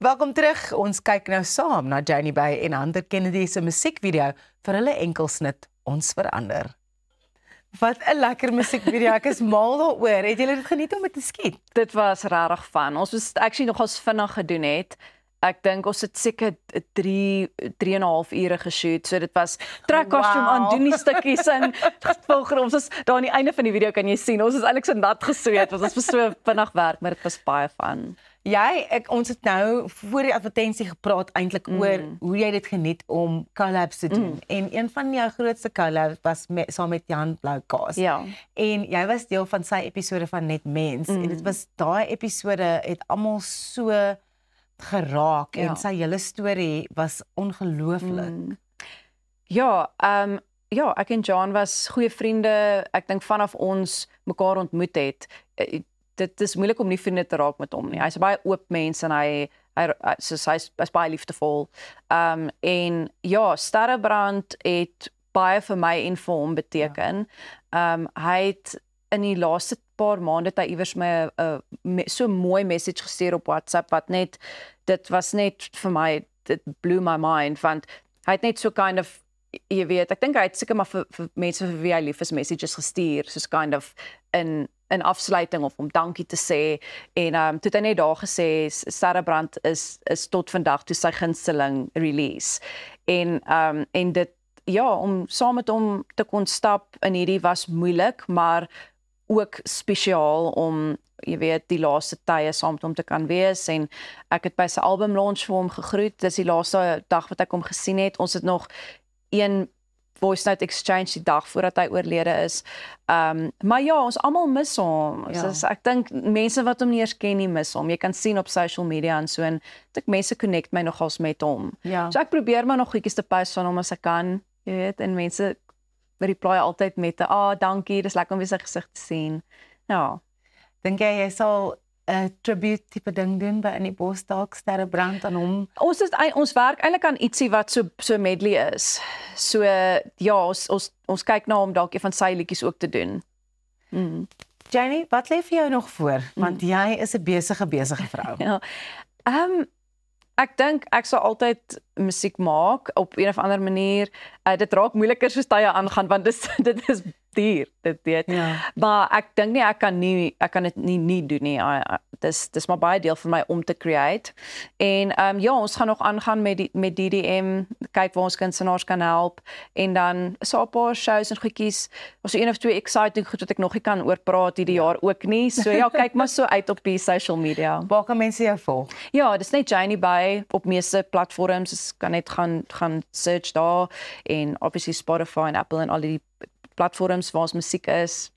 Welkom terug. Ons kyk nou saam na Janie Bay en Hunter Kennedy se musiekvideo vir hulle enkelsnit Ons Verander. Wat 'n lekker musiekvideo. Ek is mal daaroor. Het julle dit geniet om dit te skiet? Dit was regtig fun. Ons was actually nogals vinnig gedoen het. Ek dink ons het seker 3,5 ure geshoot. So dit was trek kostuum aan, doen die stukkies en volgens ons is daar aan die einde van die video kan jy sien. Ons is eintlik so nat gesweet want ons was so vinnig werk, maar dit was baie fun. Ons het nou voor die advertensie gepraat eintlik oor hoe jy dit geniet om collabs te doen. En een van jou grootste collabs was saam met Jan Bloukaas. Ja. En jy was deel van sy episode van Net Mens en dit was daai episode het almal so geraak en sy hele storie was ongelooflik. Ja, ek en John was goeie vriende. Ek dink vanaf ons mekaar ontmoet het, dit is moeilik om nie vriende te raak met hom nie. Hy's 'n baie oop mens en hy's baie liefdevol. En ja, Sterrebrand het baie vir my en vir hom beteken. Hy het in die laaste paar maande het hy iewers my so mooi message gestuur op WhatsApp wat net, dit was net vir my, dit blew my mind, want hy het net so kind of, jy weet, ek dink hy het seker maar vir mense vir wie hy lief is messages gestuur, soos kind of in afsluiting of om dankie te sê. En toe het hy net daar gesê, Sterrebrand is tot vandag toe sy gunsteling release. En dit, ja, om saam met hom te kon stap in hierdie was moeilik, maar ook spesiaal om, jy weet, die laaste tye saam met hom te kan wees. En ek het by sy album launch vir hom gegroet. Dis die laaste dag wat ek hom gesien het. Ons het nog een voice note exchange die dag voordat hy oorlede is. Maar ja, ons almal mis hom. Ja. Ek dink mense wat hom nie eers ken nie mis hom. Jy kan sien op social media en so, en ek mense connect my nogals met hom. Ja. So ek probeer maar nog goedjies te post van hom as ek kan, jy weet, en mense reply altyd met 'n dankie, dis lekker om weer sy gesig te sien. Ja. Dink jy sal 'n tribute tipe ding doen by in die bos dalk Sterrebrand aan hom? Ons werk eintlik aan ietsie wat so medley is. So ja, ons kyk na hom dalk een van sy liedjies ook te doen. Janie, wat lê vir jou nog voor? Want jy is 'n besige vrou. Ja. Ek dink ek sal altyd musiek maak op een of ander manier. Dit raak moeiliker soos tye aangaan want dit is duur, dit weet. Ja. Maar ek dink nie ek kan dit nie doen nie. Dis maar baie deel van my om te create. En ja, ons gaan nog aangaan met DDM, kyk waar ons kunstenaars kan help, en dan so 'n paar shows en goedjies. Ons een of twee exciting goed wat ek nog nie kan oor praat hierdie jaar ook nie. So ja, kyk maar so uit op die social media. Waar kan mense jou volg? Ja, dis net Janie Bay op meeste platforms. Jy kan net gaan search daar, en obviously Spotify en Apple en al die platforms waar ons musiek is.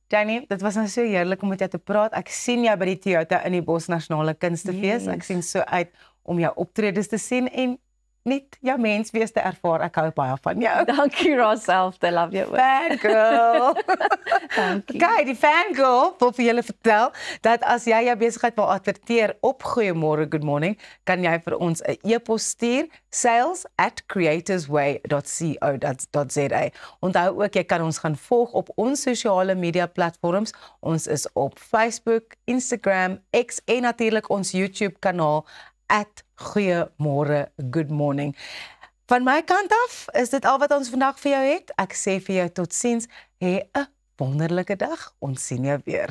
Janie, dit was nou so heerlik om met jou te praat. Ek sien jou by die Toyota in die Bos Nasionale Kunstefees. Yes. Ek sien so uit om jou optredes te sien en net jou menswees te ervaar. Ek hou baie van jou. Dankie Roself, I love you. Fangirl. Dankie. Kijk, die fangirl wil vir julle vertel dat as jy jou besigheid wil adverteer op Goeiemôre Good Morning, kan jy vir ons 'n e-pos stuur, sales@creatorsway.co.za. Onthou ook, jy kan ons gaan volg op ons sosiale media platforms. Ons is op Facebook, Instagram, X en natuurlik ons YouTube kanaal @Goeiemôre Good Morning. Van my kant af is dit al wat ons vandag vir jou het. Ek sê vir jou totsiens, hê 'n wonderlike dag. Ons sien jou weer.